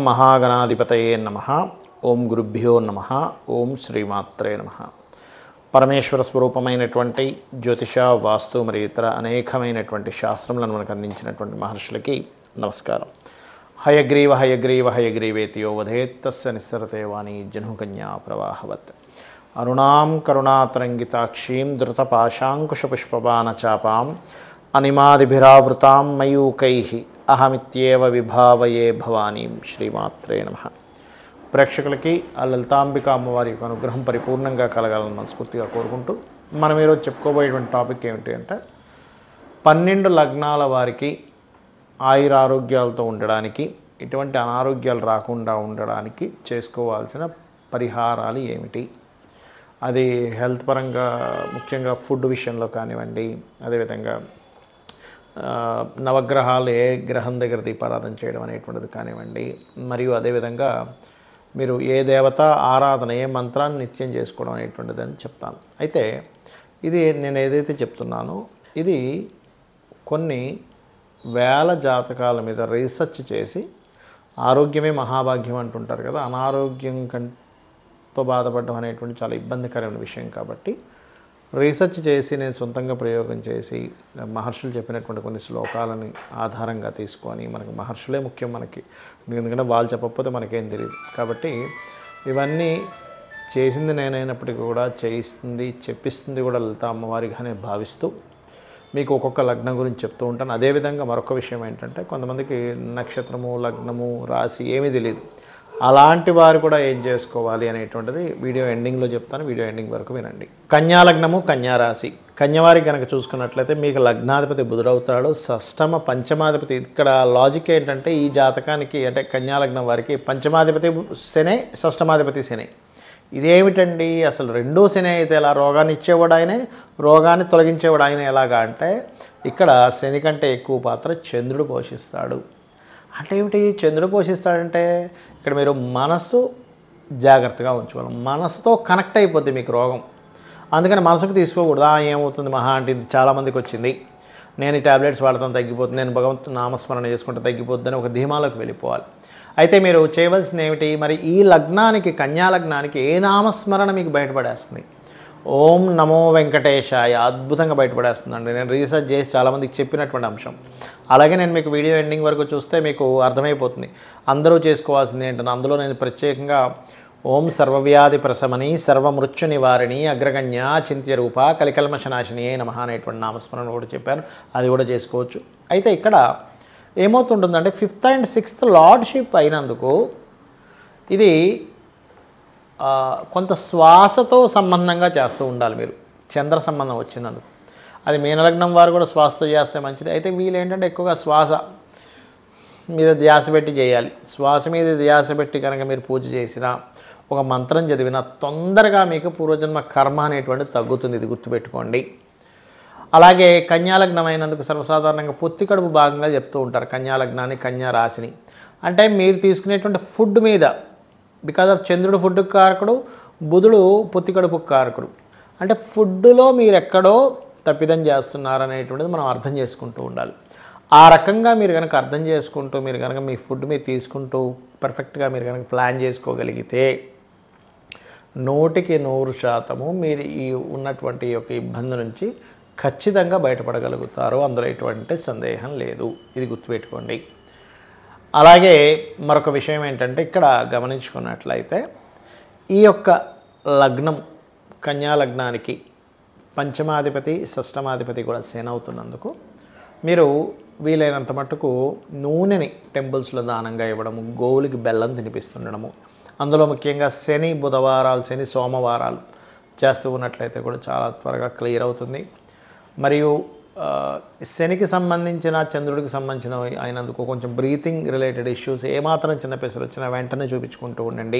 మహాగణాధిపతయే నమః. ఓం గురుభ్యో నమః. ఓం శ్రీమాత్రే నమః. పరమేశ్వర స్వరూపమైనటువంటి జ్యోతిష, వాస్తు మరియు ఇతర అనేకమైనటువంటి శాస్త్రములను మనకు అందించినటువంటి మహర్షులకి నమస్కారం. హయగ్రీవ హయగ్రీవ హయగ్రీవేతియో వధేత్తస్య నిస్సరతే వాణి జనుకన్యా ప్రవాహవత్. అరుణాం కరుణాతరంగితాక్షీం ధృతపాశాంకుశపుష్పబాణచాపాం అనిమాదిభిరావృతాం మయూకైః అహమిత్యేవ విభావయే భవానీం. శ్రీమాత్రే నమః. ప్రేక్షకులకి ఆ లలితాంబిక అమ్మవారి యొక్క అనుగ్రహం పరిపూర్ణంగా కలగాలని మనస్ఫూర్తిగా కోరుకుంటూ మనం ఈరోజు చెప్పుకోబోయేటువంటి టాపిక్ ఏమిటి అంటే 12 లగ్నాల వారికి ఆయురారోగ్యాలతో ఉండడానికి, ఇటువంటి అనారోగ్యాలు రాకుండా ఉండడానికి చేసుకోవాల్సిన పరిహారాలు ఏమిటి. అది హెల్త్ పరంగా ముఖ్యంగా ఫుడ్ విషయంలో కానివ్వండి, అదేవిధంగా నవగ్రహాలు ఏ గ్రహం దగ్గర దీపారాధన చేయడం అనేటువంటిది కానివ్వండి, మరియు అదేవిధంగా మీరు ఏ దేవత ఆరాధన, ఏ మంత్రాన్ని నిత్యం చేసుకోవడం అనేటువంటిది అని చెప్తాను. అయితే ఇది నేను ఏదైతే చెప్తున్నానో ఇది కొన్ని వేల జాతకాల మీద రీసెర్చ్ చేసి, ఆరోగ్యమే మహాభాగ్యం అంటుంటారు కదా, అనారోగ్యం కంతో బాధపడడం అనేటువంటి చాలా ఇబ్బందికరమైన విషయం కాబట్టి రీసెర్చ్ చేసి నేను సొంతంగా ప్రయోగం చేసి మహర్షులు చెప్పినటువంటి కొన్ని శ్లోకాలని ఆధారంగా తీసుకొని, మనకు మహర్షులే ముఖ్యం మనకి, ఎందుకంటే వాళ్ళు చెప్పకపోతే మనకేం తెలియదు. కాబట్టి ఇవన్నీ చేసింది నేనైనప్పటికీ కూడా చేయిస్తుంది, చెప్పిస్తుంది కూడా లలిత అమ్మవారిగానే భావిస్తూ మీకు ఒక్కొక్క లగ్నం గురించి చెప్తూ ఉంటాను. అదేవిధంగా మరొక విషయం ఏంటంటే, కొంతమందికి నక్షత్రము, లగ్నము, రాశి ఏమీ తెలియదు. అలాంటి వారు కూడా ఏం చేసుకోవాలి అనేటువంటిది వీడియో ఎండింగ్లో చెప్తాను. వీడియో ఎండింగ్ వరకు వినండి. కన్యా లగ్నము, కన్యా రాశి. కన్యవారికి కనుక చూసుకున్నట్లయితే మీకు లగ్నాధిపతి బుధుడవుతాడు, షష్టమ పంచమాధిపతి. ఇక్కడ లాజిక్ ఏంటంటే ఈ జాతకానికి అంటే కన్యా లగ్నం వారికి పంచమాధిపతి శనే, షష్టమాధిపతి శనే. ఇదేమిటండి అసలు రెండూ శని అయితే ఎలా? రోగాన్ని ఇచ్చేవాడు ఆయనే, రోగాన్ని తొలగించేవాడు ఆయన. ఎలాగా అంటే ఇక్కడ శని కంటే ఎక్కువ పాత్ర చంద్రుడు పోషిస్తాడు. అంటే ఏమిటి చంద్రుడు పోషిస్తాడంటే, ఇక్కడ మీరు మనసు జాగ్రత్తగా ఉంచుకోవాలి. మనసుతో కనెక్ట్ అయిపోద్ది మీకు రోగం. అందుకని మనసుకు తీసుకోకూడదు. ఏమవుతుంది మహా అంటే ఇది చాలామందికి వచ్చింది, నేను ఈ ట్యాబ్లెట్స్ వాడతాను తగ్గిపోతుంది, నేను భగవంతుని నామస్మరణ చేసుకుంటే తగ్గిపోద్దని ఒక ధీమాలోకి వెళ్ళిపోవాలి. అయితే మీరు చేయవలసింది ఏమిటి మరి? ఈ లగ్నానికి, కన్యా లగ్నానికి ఏ నామస్మరణ మీకు బయటపడేస్తుంది? ఓం నమో వెంకటేశాయ అద్భుతంగా బయటపడేస్తుందండి. నేను రీసెర్చ్ చేసి చాలామందికి చెప్పినటువంటి అంశం. అలాగే నేను మీకు వీడియో ఎండింగ్ వరకు చూస్తే మీకు అర్థమైపోతుంది అందరూ చేసుకోవాల్సింది ఏంటని. అందులో నేను ప్రత్యేకంగా ఓం సర్వవ్యాధి ప్రశమని సర్వమృత్యు నివారిణి అగ్రగణ్య చింత్య రూప కలికల్మషనాశిని నమః అనేటువంటి నామస్మరణ కూడా చెప్పాను. అది కూడా చేసుకోవచ్చు. అయితే ఇక్కడ ఏమవుతుంటుందంటే 5th and 6th లార్డ్షిప్ అయినందుకు ఇది కొంత శ్వాసతో సంబంధంగా చేస్తూ ఉండాలి మీరు, చంద్ర సంబంధం వచ్చినందుకు. అది మీనలగ్నం వారు కూడా శ్వాసతో చేస్తే మంచిది. అయితే వీళ్ళు ఏంటంటే ఎక్కువగా శ్వాస మీద ధ్యాస పెట్టి చేయాలి. శ్వాస మీద ధ్యాస పెట్టి కనుక మీరు పూజ చేసినా, ఒక మంత్రం చదివినా తొందరగా మీకు పూర్వజన్మ కర్మ అనేటువంటి తగ్గుతుంది. ఇది గుర్తుపెట్టుకోండి. అలాగే కన్యాలగ్నం అయినందుకు సర్వసాధారణంగా పొత్తి కడుపు భాగంగా చెప్తూ ఉంటారు కన్యాలగ్నాన్ని, కన్యా రాశిని. అంటే మీరు తీసుకునేటువంటి ఫుడ్ మీద, బికాజ్ ఆఫ్ చంద్రుడు ఫుడ్కు కారకుడు, బుధుడు పొత్తి కడుపుకు కారకుడు. అంటే ఫుడ్లో మీరు ఎక్కడో తప్పిదం చేస్తున్నారనేటువంటిది మనం అర్థం చేసుకుంటూ ఉండాలి. ఆ రకంగా మీరు కనుక అర్థం చేసుకుంటూ, మీరు కనుక మీ ఫుడ్ మీరు తీసుకుంటూ పర్ఫెక్ట్గా మీరు కనుక ప్లాన్ చేసుకోగలిగితే 100% మీరు ఈ ఉన్నటువంటి యొక్క ఇబ్బంది నుంచి ఖచ్చితంగా బయటపడగలుగుతారు. అందులో ఎటువంటి సందేహం లేదు. ఇది గుర్తుపెట్టుకోండి. అలాగే మరొక విషయం ఏంటంటే, ఇక్కడ గమనించుకున్నట్లయితే ఈ యొక్క లగ్నం కన్యా లగ్నానికి పంచమాధిపతి, షష్టమాధిపతి కూడా శని అవుతున్నందుకు మీరు వీలైనంత మట్టుకు నూనెని టెంపుల్స్లో దానంగా ఇవ్వడము, గోవులకి బెల్లం తినిపిస్తుండడము, అందులో ముఖ్యంగా శని బుధవారాలు, శని సోమవారాలు చేస్తూ ఉన్నట్లయితే కూడా చాలా త్వరగా క్లియర్ అవుతుంది. మరియు శనికి సంబంధించిన, చంద్రుడికి సంబంధించిన అయినందుకు కొంచెం బ్రీతింగ్ రిలేటెడ్ ఇష్యూస్ ఏమాత్రం చిన్న పెసలు వచ్చినా వెంటనే చూపించుకుంటూ ఉండండి.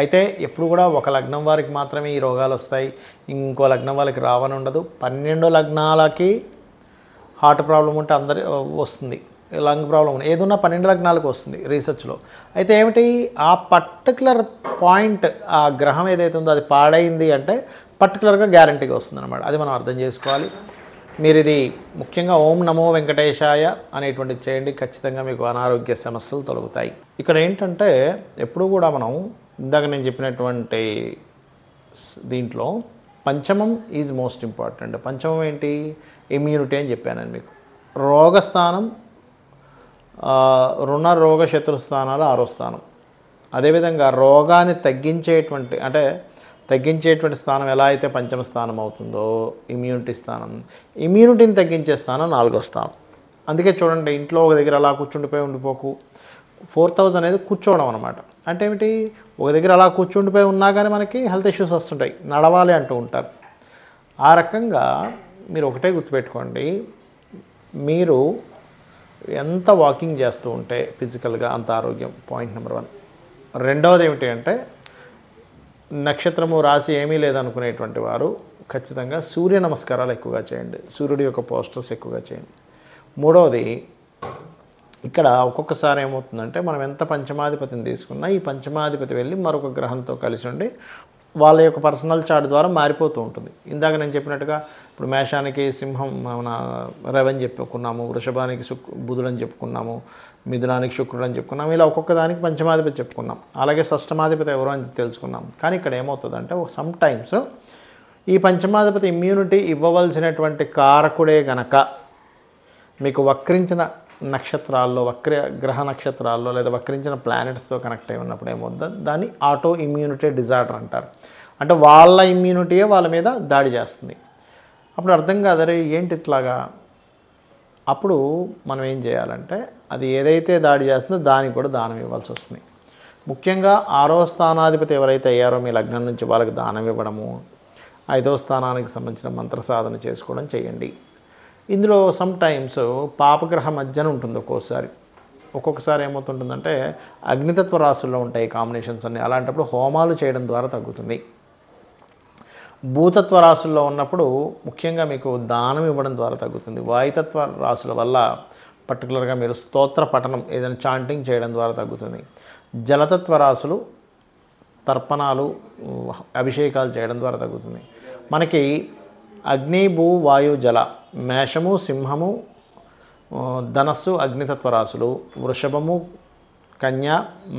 అయితే ఎప్పుడు కూడా ఒక లగ్నం వారికి మాత్రమే ఈ రోగాలు వస్తాయి, ఇంకో లగ్నం వాళ్ళకి రావని ఉండదు. 12 లగ్నాలకి హార్ట్ ప్రాబ్లం ఉంటే అందరి వస్తుంది, లంగ్ ప్రాబ్లం ఏదున్నా 12 లగ్నాలకు వస్తుంది రీసెర్చ్లో. అయితే ఏమిటి ఆ పర్టికులర్ పాయింట్, ఆ గ్రహం ఏదైతే ఉందో అది పాడైంది అంటే పర్టికులర్గా గ్యారంటీగా వస్తుంది అనమాట. అది మనం అర్థం చేసుకోవాలి. మీరు ఇది ముఖ్యంగా ఓం నమో వెంకటేశాయ అనేటువంటిది చేయండి, ఖచ్చితంగా మీకు అనారోగ్య సమస్యలు తొలగుతాయి. ఇక్కడ ఏంటంటే ఎప్పుడు కూడా మనం ఇందాక నేను చెప్పినటువంటి దీంట్లో పంచమం ఈజ్ మోస్ట్ ఇంపార్టెంట్. పంచమం ఏంటి? ఇమ్యూనిటీ అని చెప్పాను మీకు. రోగస్థానం, రుణ రోగ శత్రుస్థానాలు 6వ స్థానం. అదేవిధంగా రోగాన్ని తగ్గించేటువంటి స్థానం ఎలా అయితే పంచమ స్థానం అవుతుందో ఇమ్యూనిటీ స్థానం, ఇమ్యూనిటీని తగ్గించే స్థానం 4వ స్థానం. అందుకే చూడండి, ఇంట్లో ఒక దగ్గర అలా ఉండిపోకు. 4000 అనేది కూర్చోవడం అనమాట. అంటే ఏమిటి? ఒక దగ్గర అలా కూర్చుండిపోయి ఉన్నా కానీ మనకి హెల్త్ ఇష్యూస్ వస్తుంటాయి, నడవాలి అంటూ ఉంటారు. ఆ రకంగా మీరు ఒకటే గుర్తుపెట్టుకోండి, మీరు ఎంత వాకింగ్ చేస్తూ ఉంటే ఫిజికల్గా అంత ఆరోగ్యం. Point number 1. రెండవది ఏమిటి అంటే, నక్షత్రము రాశి ఏమీ లేదనుకునేటువంటి వారు ఖచ్చితంగా సూర్య నమస్కారాలు ఎక్కువగా చేయండి, సూర్యుడి యొక్క పోస్టర్స్ ఎక్కువగా చేయండి. మూడవది, ఇక్కడ ఒక్కొక్కసారి ఏమవుతుందంటే మనం ఎంత పంచమాధిపతిని తీసుకున్నా ఈ పంచమాధిపతి వెళ్ళి మరొక గ్రహంతో కలిసి ఉండి వాళ్ళ యొక్క పర్సనల్ చార్ట్ ద్వారా మారిపోతూ ఉంటుంది. ఇందాక నేను చెప్పినట్టుగా ఇప్పుడు మేషానికి సింహం మన రవి అని చెప్పుకున్నాము, వృషభానికి బుధుడు అని చెప్పుకున్నాము, మిథునానికి శుక్రుడు అని చెప్పుకున్నాము. ఇలా ఒక్కొక్క దానికి పంచమాధిపతి చెప్పుకున్నాం. అలాగే షష్టమాధిపతి ఎవరు అని తెలుసుకున్నాం. కానీ ఇక్కడ ఏమవుతుందంటే సమ్ టైమ్స్ ఈ పంచమాధిపతి ఇమ్యూనిటీ ఇవ్వవలసినటువంటి కారకుడే గనక మీకు వక్రించిన నక్షత్రాల్లో, గ్రహ నక్షత్రాల్లో లేదా వక్రించిన ప్లానెట్స్తో కనెక్ట్ అయి ఉన్నప్పుడు ఏమవుతుంది, దాన్ని ఆటో ఇమ్యూనిటీ డిజార్డర్ అంటారు. అంటే వాళ్ళ ఇమ్యూనిటీయే వాళ్ళ మీద దాడి చేస్తుంది. అప్పుడు అర్థం కాదరే ఏంటి ఇట్లాగా. అప్పుడు మనం ఏం చేయాలంటే అది ఏదైతే దాడి చేస్తుందో దానికి కూడా దానం ఇవ్వాల్సి వస్తుంది. ముఖ్యంగా 6వ స్థానాధిపతి ఎవరైతే అయ్యారో మీ లగ్నం నుంచి వాళ్ళకి దానం ఇవ్వడము, 5వ స్థానానికి సంబంధించిన మంత్ర సాధన చేసుకోవడం చేయండి. ఇందులో సమ్ టైమ్స్ పాపగ్రహ మధ్యన ఉంటుంది. ఒక్కొక్కసారి ఏమవుతుంటుందంటే అగ్నితత్వ రాశుల్లో ఉంటాయి కాంబినేషన్స్ అన్నీ. అలాంటప్పుడు హోమాలు చేయడం ద్వారా తగ్గుతుంది. భూతత్వ రాశుల్లో ఉన్నప్పుడు ముఖ్యంగా మీకు దానం ఇవ్వడం ద్వారా తగ్గుతుంది. వాయుతత్వ రాశుల వల్ల పర్టికులర్గా మీరు స్తోత్ర పఠనం ఏదైనా చాంటింగ్ చేయడం ద్వారా తగ్గుతుంది. జలతత్వ రాశులు తర్పణాలు, అభిషేకాలు చేయడం ద్వారా తగ్గుతుంది. మనకి అగ్ని, భూ, వాయు, జల, మేషము, సింహము, ధనస్సు అగ్నితత్వ రాశులు, వృషభము, కన్య,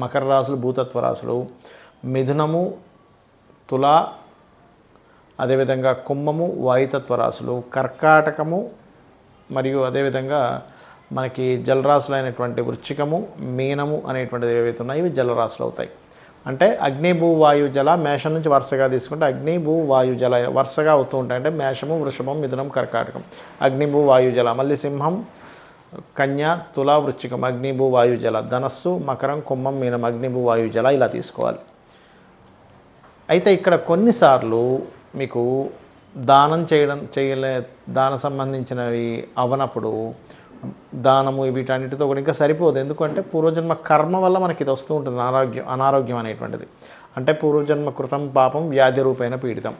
మకర రాశులు భూతత్వ రాశులు, మిథునము, తుల, అదేవిధంగా కుంభము వాయుతత్వ రాశులు, కర్కాటకము మరియు అదేవిధంగా మనకి జలరాశులైనటువంటి వృశ్చికము, మీనము అనేటువంటివి ఏవైతే ఉన్నాయో ఇవి జలరాశులు అవుతాయి. అంటే అగ్ని, భూ, వాయు, జల మేషం నుంచి వరుసగా తీసుకుంటే అగ్ని, భూ, వాయు, జల వరుసగా అవుతూ ఉంటాయి. అంటే మేషము, వృషభం, మిథునం, కర్కాటకం, అగ్ని, భూ, వాయు, జల. మళ్ళీ సింహం, కన్య, తుల, వృశ్చికం, అగ్ని, భూ, వాయు, జల. ధనస్సు, మకరం, కుంభం, మీనం, అగ్ని, భూ, వాయు, జల ఇలా తీసుకోవాలి. అయితే ఇక్కడ కొన్నిసార్లు మీకు దాన సంబంధించినవి అవనప్పుడు దానము వీటన్నిటితో కూడా ఇంకా సరిపోదు. ఎందుకంటే పూర్వజన్మ కర్మ వల్ల మనకి ఇది వస్తూ ఉంటుంది అనారోగ్యం అనేటువంటిది. అంటే పూర్వజన్మ కృతం పాపం వ్యాధి రూపేణ పీడితం.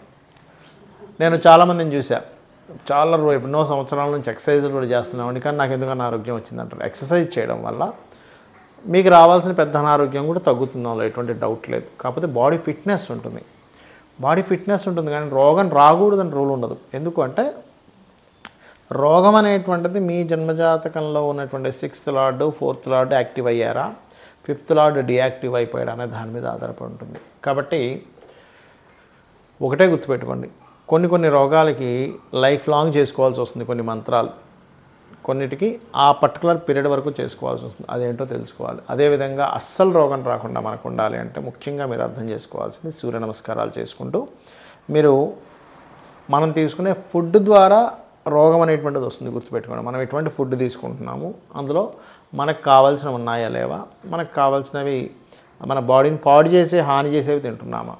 నేను చాలామందిని చూసా, చాలా ఎన్నో సంవత్సరాల నుంచి ఎక్సర్సైజులు కూడా చేస్తున్నామండి, కానీ నాకు ఎందుకు అనారోగ్యం వచ్చిందంటారు. ఎక్సర్సైజ్ చేయడం వల్ల మీకు రావాల్సిన పెద్ద అనారోగ్యం కూడా తగ్గుతుందో ఎటువంటి డౌట్ లేదు. కాకపోతే బాడీ ఫిట్నెస్ ఉంటుంది కానీ రోగం రాకూడదని రూల్ ఉండదు. ఎందుకు అంటే రోగం అనేటువంటిది మీ జన్మజాతకంలో ఉన్నటువంటి 6th lord 4th lord active అయ్యారా, 5th లార్డ్ డియాక్టివ్ అయిపోయాడా అనే దాని మీద ఆధారపడి ఉంటుంది. కాబట్టి ఒకటే గుర్తుపెట్టుకోండి, కొన్ని రోగాలకి లైఫ్ లాంగ్ చేసుకోవాల్సి వస్తుంది. కొన్ని మంత్రాలు కొన్నిటికి ఆ పర్టికులర్ పీరియడ్ వరకు చేసుకోవాల్సి వస్తుంది. అదేంటో తెలుసుకోవాలి. అదేవిధంగా అస్సలు రోగం రాకుండా మనకు ఉండాలి అంటే ముఖ్యంగా మీరు అర్థం చేసుకోవాల్సింది సూర్య నమస్కారాలు చేసుకుంటూ మనం తీసుకునే ఫుడ్ ద్వారా రోగం అనేటువంటిది వస్తుంది. గుర్తుపెట్టుకోండి, మనం ఎటువంటి ఫుడ్ తీసుకుంటున్నాము, అందులో మనకు కావాల్సినవి ఉన్నాయా లేవా, మనకు కావాల్సినవి మన బాడీని పాడు చేసే హాని చేసేవి తింటున్నామా.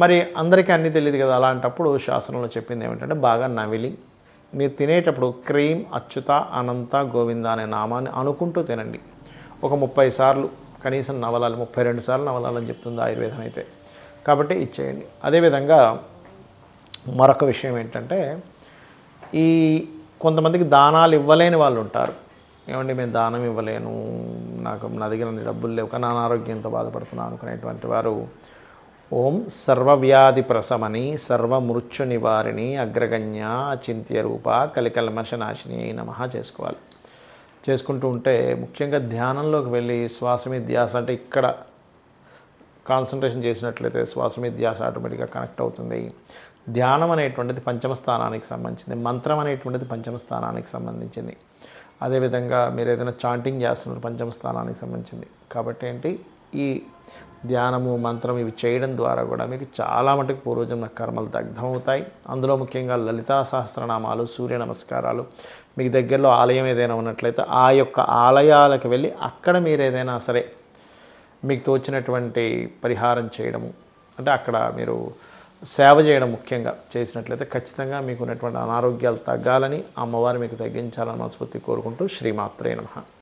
మరి అందరికీ అన్నీ తెలియదు కదా. అలాంటప్పుడు శాస్త్రంలో చెప్పింది ఏమిటంటే బాగా నవిలి మీరు తినేటప్పుడు క్రీమ్, అచ్యుత, అనంత, గోవింద అనే నామాన్ని అనుకుంటూ తినండి. ఒక 30 సార్లు కనీసం నవలాలి, 32 సార్లు నవలాలని చెప్తుంది ఆయుర్వేదం అయితే. కాబట్టి ఇచ్చేయండి. అదేవిధంగా మరొక విషయం ఏంటంటే ఈ కొంతమందికి దానాలు ఇవ్వలేని వాళ్ళు ఉంటారు. ఏమండి మేము దానం ఇవ్వలేను, నా దగ్గర డబ్బులు లేవు కానీ అనారోగ్యంతో బాధపడుతున్నాను అనుకునేటువంటి వారు ఓం సర్వవ్యాధి ప్రశమని సర్వమృత్యు నివారిణి అగ్రగణ్య అచింత్య రూప కలికల్మషనాశిని అయి నమః చేసుకోవాలి. చేసుకుంటూ ఉంటే ముఖ్యంగా ధ్యానంలోకి వెళ్ళి శ్వాస మీద ధ్యాస, అంటే ఇక్కడ కాన్సన్ట్రేషన్ చేసినట్లయితే శ్వాస మీద ధ్యాస ఆటోమేటిక్గా కనెక్ట్ అవుతుంది. ధ్యానం అనేటువంటిది పంచమ స్థానానికి సంబంధించింది, మంత్రం అనేటువంటిది పంచమ స్థానానికి సంబంధించింది. అదేవిధంగా మీరు ఏదైనా చాంటింగ్ చేస్తున్నారు పంచమ స్థానానికి సంబంధించింది. కాబట్టి ఏంటి, ఈ ధ్యానము మంత్రం ఇవి చేయడం ద్వారా కూడా మీకు చాలా మటుకు పూర్వజన్మ కర్మలు దగ్ధమవుతాయి. అందులో ముఖ్యంగా లలితా సహస్రనామాలు, సూర్య నమస్కారాలు, మీకు దగ్గరలో ఆలయం ఏదైనా ఉన్నట్లయితే ఆ యొక్క ఆలయాలకు వెళ్ళి అక్కడ మీరు ఏదైనా సరే మీకు తోచినటువంటి పరిహారం చేయడము, అంటే అక్కడ మీరు సేవ చేయడం ముఖ్యంగా చేసినట్లయితే ఖచ్చితంగా మీకు ఉన్నటువంటి అనారోగ్యాలు తగ్గాలని, అమ్మవారు మీకు తగ్గించాలని మనస్ఫూర్తి కోరుకుంటూ శ్రీమాత్రే నమః.